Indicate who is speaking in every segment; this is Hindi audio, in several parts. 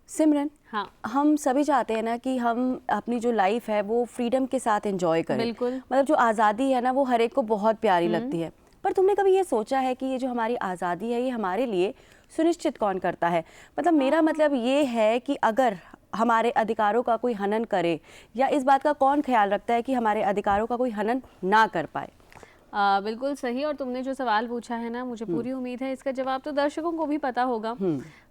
Speaker 1: सिमरन,
Speaker 2: हाँ,
Speaker 1: हम सभी चाहते हैं ना कि हम अपनी जो लाइफ है वो फ्रीडम के साथ एंजॉय करें।
Speaker 2: बिल्कुल।
Speaker 1: मतलब जो आज़ादी है ना वो हर एक को बहुत प्यारी लगती है। पर तुमने कभी ये सोचा है कि ये जो हमारी आज़ादी है ये हमारे लिए सुनिश्चित कौन करता है? मतलब मेरा मतलब ये है कि अगर हमारे अधिकारों का कोई हनन करे, या इस बात का कौन ख्याल रखता है कि हमारे अधिकारों का कोई हनन ना कर पाए?
Speaker 2: बिल्कुल सही। और तुमने जो सवाल पूछा है ना, मुझे पूरी उम्मीद है इसका जवाब तो दर्शकों को भी पता होगा।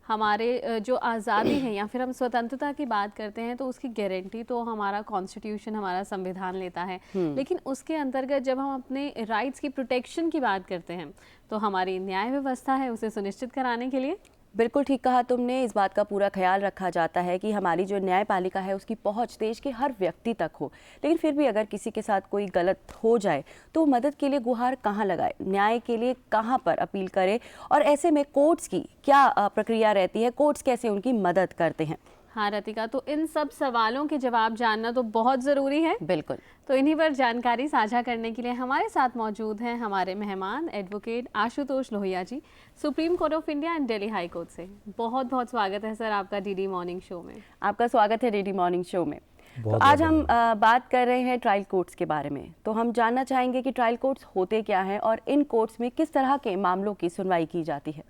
Speaker 2: हमारे जो आज़ादी है या फिर हम स्वतंत्रता की बात करते हैं तो उसकी गारंटी तो हमारा कॉन्स्टिट्यूशन, हमारा संविधान लेता है। लेकिन उसके अंतर्गत जब हम अपने राइट्स की प्रोटेक्शन की बात करते हैं तो हमारी न्याय व्यवस्था है उसे सुनिश्चित कराने के लिए।
Speaker 1: बिल्कुल ठीक कहा तुमने। इस बात का पूरा ख्याल रखा जाता है कि हमारी जो न्यायपालिका है उसकी पहुंच देश के हर व्यक्ति तक हो। लेकिन फिर भी अगर किसी के साथ कोई गलत हो जाए तो मदद के लिए गुहार कहाँ लगाए, न्याय के लिए कहाँ पर अपील करे, और ऐसे में कोर्ट्स की क्या प्रक्रिया रहती है, कोर्ट्स कैसे उनकी मदद करते हैं?
Speaker 2: हाँ रतिका, तो इन सब सवालों के जवाब जानना तो बहुत ज़रूरी है।
Speaker 1: बिल्कुल।
Speaker 2: तो इन्हीं पर जानकारी साझा करने के लिए हमारे साथ मौजूद हैं हमारे मेहमान advocate Ashutosh Lohia ji, Supreme Court of India and Delhi High Court से। बहुत बहुत स्वागत है सर आपका डीडी मॉर्निंग शो में।
Speaker 1: आपका स्वागत है डीडी मॉर्निंग शो में। तो आज हम बात कर रहे हैं ट्रायल कोर्ट्स के बारे में। तो हम जानना चाहेंगे कि ट्रायल कोर्ट्स होते क्या हैं और इन कोर्ट्स में किस तरह के मामलों की सुनवाई की जाती है।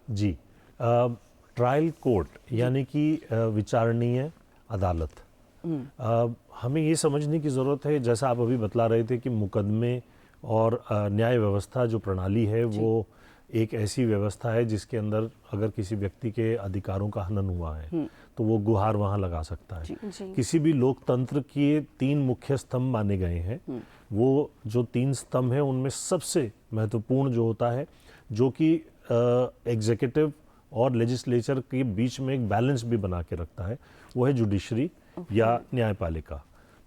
Speaker 3: जी, ट्रायल कोर्ट यानी कि विचारणीय अदालत। हमें ये समझने की ज़रूरत है, जैसा आप अभी बतला रहे थे कि मुकदमे और न्याय व्यवस्था जो प्रणाली है वो एक ऐसी व्यवस्था है जिसके अंदर अगर किसी व्यक्ति के अधिकारों का हनन हुआ है तो वो गुहार वहाँ लगा सकता है।
Speaker 2: जी।
Speaker 3: किसी भी लोकतंत्र के 3 मुख्य स्तंभ माने गए हैं। वो जो 3 स्तंभ हैं उनमें सबसे महत्वपूर्ण जो होता है, जो कि एग्जीक्यूटिव और लेजिस्लेचर के बीच में एक बैलेंस भी बना के रखता है, वो है जुडिशरी या न्यायपालिका।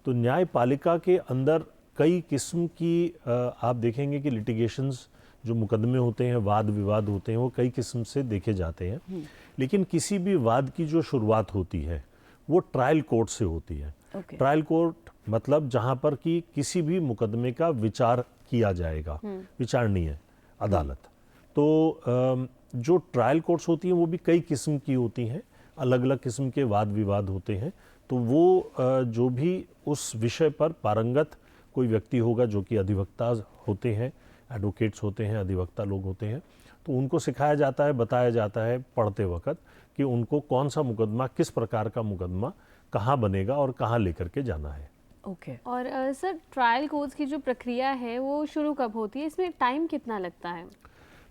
Speaker 3: तो न्यायपालिका के अंदर कई किस्म की आप देखेंगे कि लिटिगेशंस जो मुकदमे होते हैं, वाद विवाद होते हैं, वो कई किस्म से देखे जाते हैं। लेकिन किसी भी वाद की जो शुरुआत होती है वो ट्रायल कोर्ट से होती है। ट्रायल कोर्ट मतलब जहाँ पर कि किसी भी मुकदमे का विचार किया जाएगा, विचारणीय अदालत। तो जो ट्रायल कोर्ट्स होती हैं वो भी कई किस्म की होती हैं, अलग अलग किस्म के वाद विवाद होते हैं। तो वो जो भी उस विषय पर पारंगत कोई व्यक्ति होगा, जो कि अधिवक्ता होते हैं, एडवोकेट्स होते हैं, अधिवक्ता लोग होते हैं, तो उनको सिखाया जाता है, बताया जाता है पढ़ते वक्त कि उनको कौन सा मुकदमा, किस प्रकार का मुकदमा कहाँ बनेगा और कहाँ लेकर के जाना है।
Speaker 2: और सर, ट्रायल कोर्ट्स की जो प्रक्रिया है वो शुरू कब होती है, इसमें टाइम कितना लगता है?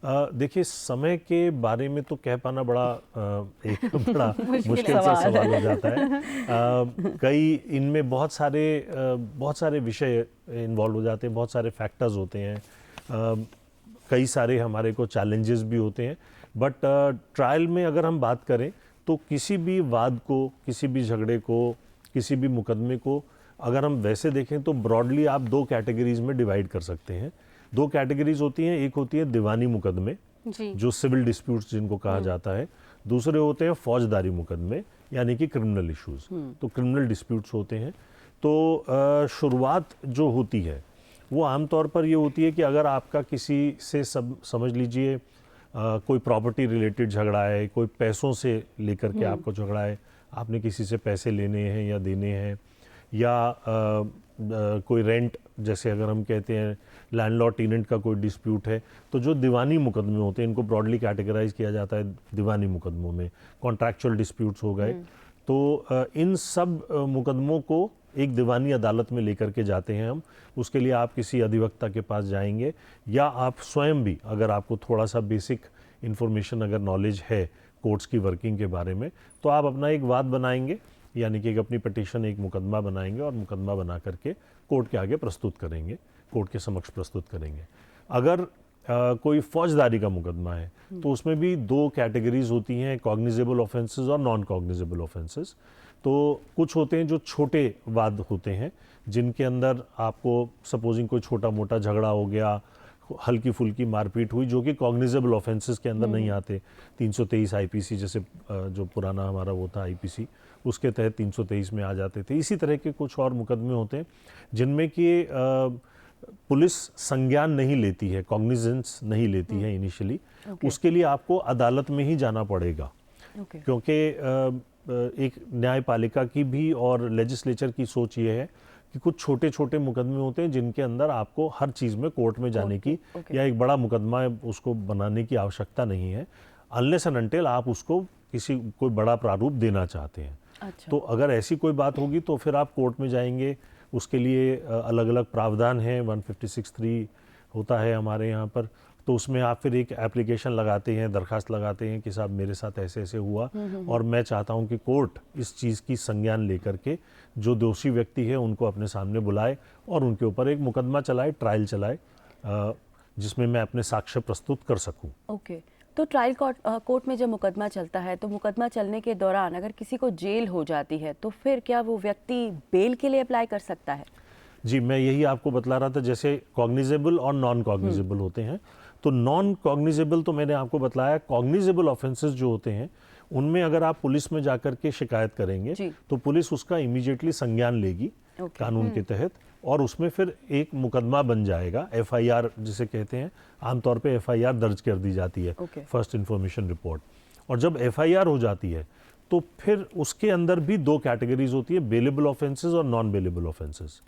Speaker 3: देखिए, समय के बारे में तो कह पाना बड़ा एक बड़ा मुश्किल सा सवाल हो जाता है। कई इनमें बहुत सारे विषय इन्वॉल्व हो जाते हैं, बहुत सारे फैक्टर्स होते हैं, कई सारे हमारे को चैलेंजेस भी होते हैं। बट ट्रायल में अगर हम बात करें तो किसी भी वाद को, किसी भी झगड़े को, किसी भी मुकदमे को अगर हम वैसे देखें तो ब्रॉडली आप 2 कैटेगरीज में डिवाइड कर सकते हैं। 2 कैटेगरीज होती हैं, एक होती है दीवानी मुकदमे जो सिविल डिस्प्यूट्स जिनको कहा जाता है, दूसरे होते हैं फौजदारी मुकदमे यानी कि क्रिमिनल इश्यूज। तो क्रिमिनल डिस्प्यूट्स होते हैं। तो शुरुआत जो होती है वो आमतौर पर ये होती है कि अगर आपका किसी से समझ लीजिए कोई प्रॉपर्टी रिलेटेड झगड़ा है, कोई पैसों से लेकर के आपको झगड़ा है, आपने किसी से पैसे लेने हैं या देने हैं, या कोई रेंट, जैसे अगर हम कहते हैं लैंडलॉर्ड टेनेंट का कोई डिस्प्यूट है, तो जो दीवानी मुकदमे होते हैं इनको ब्रॉडली कैटेगराइज किया जाता है दीवानी मुकदमों में। कॉन्ट्रैक्चुअल डिस्प्यूट्स हो गए। तो इन सब मुकदमों को एक दीवानी अदालत में लेकर के जाते हैं हम। उसके लिए आप किसी अधिवक्ता के पास जाएंगे, या आप स्वयं भी, अगर आपको थोड़ा सा बेसिक इन्फॉर्मेशन अगर नॉलेज है कोर्ट्स की वर्किंग के बारे में, तो आप अपना एक वाद बनाएंगे, यानी कि एक अपनी पिटीशन, एक मुकदमा बनाएंगे और मुकदमा बना करके कोर्ट के आगे प्रस्तुत करेंगे, कोर्ट के समक्ष प्रस्तुत करेंगे। अगर कोई फौजदारी का मुकदमा है तो उसमें भी 2 कैटेगरीज होती हैं, कॉग्निजेबल ऑफेंसेस और नॉन कॉग्निजेबल ऑफेंसेस। तो कुछ होते हैं जो छोटे वाद होते हैं, जिनके अंदर आपको सपोजिंग कोई छोटा मोटा झगड़ा हो गया, हल्की फुल्की मारपीट हुई, जो कि कॉग्निजेबल ऑफेंसेस के अंदर नहीं आते। 323 आईपीसी जैसे जो पुराना हमारा वो था आईपीसी, उसके तहत 323 में आ जाते थे। इसी तरह के कुछ और मुकदमे होते हैं जिनमें कि पुलिस संज्ञान नहीं लेती है, कॉग्निजेंस नहीं लेती है इनिशियली। उसके लिए आपको अदालत में ही जाना पड़ेगा।
Speaker 1: ओके।
Speaker 3: क्योंकि एक न्यायपालिका की भी और लेजिस्लेचर की सोच ये है कि कुछ छोटे छोटे मुकदमे होते हैं जिनके अंदर आपको हर चीज़ में कोर्ट में जाने की
Speaker 1: ओके।
Speaker 3: या एक बड़ा मुकदमा उसको बनाने की आवश्यकता नहीं है, अनलेस एंड अनटिल आप उसको कोई बड़ा प्रारूप देना चाहते हैं।
Speaker 1: अच्छा।
Speaker 3: तो अगर ऐसी कोई बात होगी तो फिर आप कोर्ट में जाएंगे, उसके लिए अलग अलग प्रावधान हैं, 156(3) होता है हमारे यहाँ पर, तो उसमें आप फिर एक एप्लीकेशन लगाते हैं, दरखास्त लगाते हैं कि साहब मेरे साथ ऐसे ऐसे हुआ और मैं चाहता हूं कि कोर्ट इस चीज़ की संज्ञान लेकर के जो दोषी व्यक्ति है उनको अपने सामने बुलाए और उनके ऊपर एक मुकदमा चलाए, ट्रायल चलाए, जिसमें मैं अपने साक्ष्य प्रस्तुत कर सकूं।
Speaker 1: ओके। तो ट्रायल कोर्ट में जब मुकदमा चलता है तो मुकदमा चलने के दौरान अगर किसी को जेल हो जाती है तो फिर क्या वो व्यक्ति बेल के लिए अप्लाई कर सकता है?
Speaker 3: जी, मैं यही आपको बतला रहा था, जैसे कॉग्निजेबल और नॉन कॉग्निजेबल होते हैं। तो नॉन कॉग्निजेबल तो मैंने आपको बतलाया, कॉग्निजेबल ऑफेंसेस जो होते हैं उनमें अगर आप पुलिस में जाकर के शिकायत करेंगे तो पुलिस उसका इमीडिएटली संज्ञान लेगी कानून के तहत, और उसमें फिर एक मुकदमा बन जाएगा, एफआईआर जिसे कहते हैं, आमतौर पे एफआईआर दर्ज कर दी जाती है, फर्स्ट इंफॉर्मेशन रिपोर्ट। और जब एफआईआर हो जाती है तो फिर उसके अंदर भी दो कैटेगरीज होती है, बेलेबल ऑफेंसेस और नॉन बेलेबल ऑफेंसेस।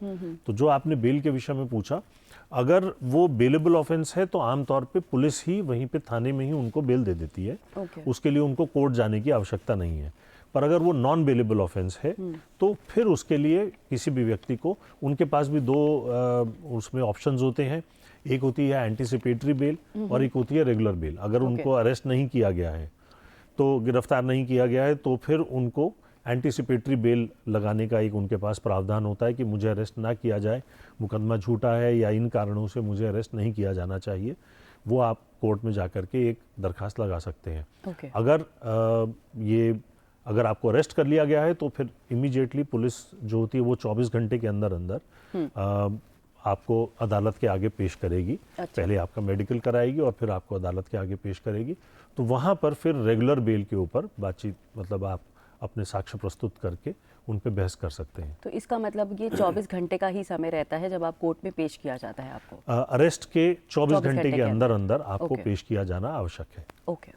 Speaker 3: तो जो आपने बेल के विषय में पूछा, अगर वो बेलेबल ऑफेंस है तो आमतौर पे पुलिस ही वहीं पे थाने में ही उनको बेल दे देती है, उसके लिए उनको कोर्ट जाने की आवश्यकता नहीं है। पर अगर वो नॉन बेलेबल ऑफेंस है तो फिर उसके लिए किसी भी व्यक्ति को, उनके पास भी दो उसमें ऑप्शंस होते हैं, एक होती है एंटीसिपेटरी बेल और एक होती है रेगुलर बेल। अगर उनको अरेस्ट नहीं किया गया है, तो गिरफ्तार नहीं किया गया है, तो फिर उनको एंटीसिपेटरी बेल लगाने का एक उनके पास प्रावधान होता है कि मुझे अरेस्ट ना किया जाए, मुकदमा झूठा है या इन कारणों से मुझे अरेस्ट नहीं किया जाना चाहिए, वो आप कोर्ट में जाकर के एक दरखास्त लगा सकते हैं। अगर आपको अरेस्ट कर लिया गया है तो फिर इमीडिएटली पुलिस जो होती है वो 24 घंटे के अंदर अंदर आपको अदालत के आगे पेश करेगी। पहले आपका मेडिकल कराएगी और फिर आपको अदालत के आगे पेश करेगी। तो वहाँ पर फिर रेगुलर बेल के ऊपर बातचीत, मतलब आप अपने साक्ष्य प्रस्तुत करके उन पे बहस कर सकते हैं।
Speaker 1: तो इसका मतलब ये 24 घंटे का ही समय रहता है जब आप कोर्ट में पेश किया जाता है आपको?
Speaker 3: अरेस्ट के 24 घंटे के अंदर अंदर आपको पेश किया जाना आवश्यक है।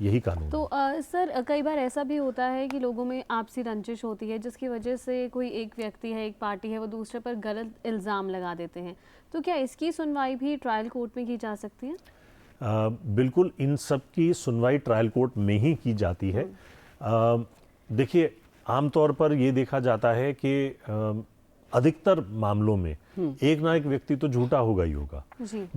Speaker 3: यही कानून
Speaker 2: तो सर, कई बार ऐसा भी होता है कि लोगों में आपसी रंजिश होती है जिसकी वजह से कोई एक व्यक्ति है, एक पार्टी है, वो दूसरे पर गलत इल्ज़ाम लगा देते हैं, तो क्या इसकी सुनवाई भी ट्रायल कोर्ट में की जा सकती है?
Speaker 3: बिल्कुल, इन सब की सुनवाई ट्रायल कोर्ट में ही की जाती है। देखिए, आमतौर पर ये देखा जाता है कि अधिकतर मामलों में एक ना एक व्यक्ति तो झूठा होगा ही होगा।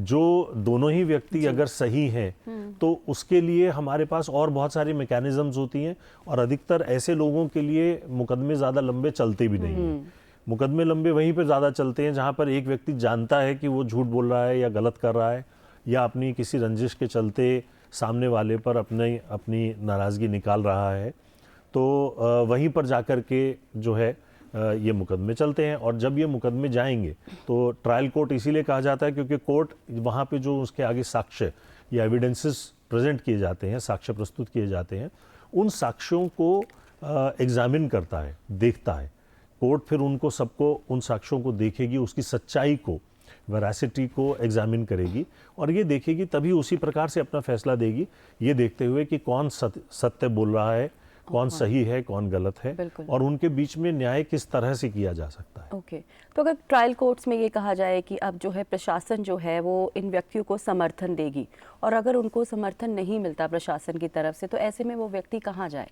Speaker 3: जो दोनों ही व्यक्ति अगर सही हैं तो उसके लिए हमारे पास और बहुत सारी मैकेनिज्म्स होती हैं, और अधिकतर ऐसे लोगों के लिए मुकदमे ज़्यादा लंबे चलते भी नहीं हैं। मुकदमे लंबे वहीं पर ज़्यादा चलते हैं जहाँ पर एक व्यक्ति जानता है कि वो झूठ बोल रहा है या गलत कर रहा है, या अपनी किसी रंजिश के चलते सामने वाले पर अपनी नाराज़गी निकाल रहा है। तो वहीं पर जाकर के जो है ये मुकदमे चलते हैं। और जब ये मुकदमे जाएंगे तो ट्रायल कोर्ट इसीलिए कहा जाता है क्योंकि कोर्ट वहाँ पे जो उसके आगे साक्ष्य या एविडेंसेस प्रेजेंट किए जाते हैं, साक्ष्य प्रस्तुत किए जाते हैं, उन साक्ष्यों को एग्जामिन करता है, देखता है। कोर्ट फिर उनको सबको, उन साक्ष्यों को देखेगी, उसकी सच्चाई को, वेरासिटी को एग्जामिन करेगी और ये देखेगी, तभी उसी प्रकार से अपना फैसला देगी, ये देखते हुए कि कौन सत्य बोल रहा है, कौन सही है, कौन गलत है, और उनके बीच में न्याय किस तरह से किया जा सकता है।
Speaker 1: तो अगर ट्रायल कोर्ट्स में ये कहा जाए कि अब जो है प्रशासन जो है वो इन व्यक्तियों को समर्थन देगी, और अगर उनको समर्थन नहीं मिलता प्रशासन की तरफ से, तो ऐसे में वो व्यक्ति कहाँ जाए?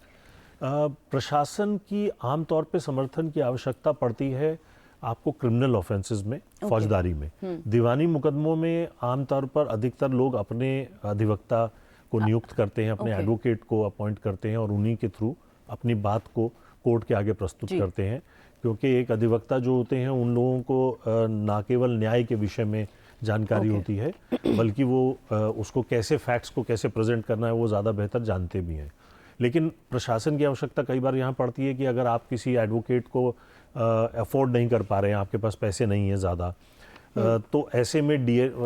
Speaker 3: प्रशासन की आमतौर पे समर्थन की आवश्यकता पड़ती है आपको क्रिमिनल ऑफेंसेस में, फौजदारी में। दीवानी मुकदमों में आमतौर पर अधिकतर लोग अपने अधिवक्ता को नियुक्त करते हैं, अपने एडवोकेट को अपॉइंट करते हैं और उन्हीं के थ्रू अपनी बात को कोर्ट के आगे प्रस्तुत करते हैं, क्योंकि एक अधिवक्ता जो होते हैं उन लोगों को ना केवल न्याय के विषय में जानकारी होती है, बल्कि वो उसको कैसे, फैक्ट्स को कैसे प्रेजेंट करना है वो ज़्यादा बेहतर जानते भी हैं। लेकिन प्रशासन की आवश्यकता कई बार यहाँ पड़ती है कि अगर आप किसी एडवोकेट को अफोर्ड नहीं कर पा रहे हैं, आपके पास पैसे नहीं है ज़्यादा, तो ऐसे में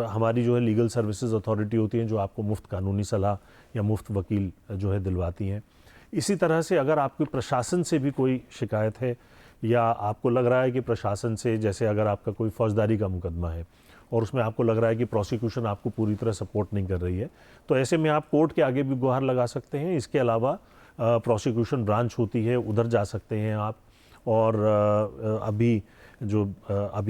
Speaker 3: हमारी जो है लीगल सर्विसेज अथॉरिटी होती हैं जो आपको मुफ्त कानूनी सलाह या मुफ्त वकील जो है दिलवाती हैं। इसी तरह से अगर आपकी प्रशासन से भी कोई शिकायत है या आपको लग रहा है कि प्रशासन से, जैसे अगर आपका कोई फौजदारी का मुकदमा है और उसमें आपको लग रहा है कि प्रोसिक्यूशन आपको पूरी तरह सपोर्ट नहीं कर रही है, तो ऐसे में आप कोर्ट के आगे भी गुहार लगा सकते हैं। इसके अलावा प्रोसिक्यूशन ब्रांच होती है उधर जा सकते हैं आप। और अभी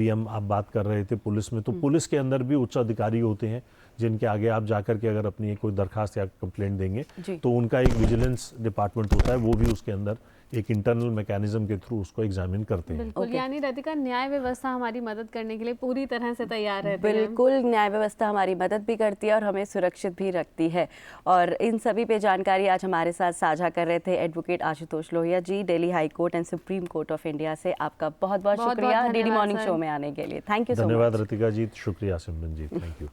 Speaker 3: आप बात कर रहे थे पुलिस में, तो पुलिस के अंदर भी उच्च अधिकारी होते हैं जिनके आगे आप जाकर के अगर अपनी कोई दरखास्त या कंप्लेंट देंगे तो उनका एक विजिलेंस डिपार्टमेंट होता है, वो भी उसके अंदर एक इंटरनल मैकेनिज्म के थ्रू उसको एग्जामिन करते हैं।
Speaker 2: बिल्कुल, यानी राधिका न्याय व्यवस्था हमारी मदद करने के लिए पूरी तरह से तैयार रहती है।
Speaker 1: बिल्कुल, न्याय व्यवस्था हमारी मदद भी करती है और हमें सुरक्षित भी रखती है। और इन सभी पे जानकारी आज हमारे साथ साझा कर रहे थे advocate Ashutosh Lohia ji, Delhi High Court and Supreme Court of India से। आपका बहुत बहुत शुक्रिया डीडी मॉर्निंग शो में आने के लिए। Thank you so much.
Speaker 3: धन्यवाद रतिका जी, शुक्रिया सिमरन जी, थैंक यू।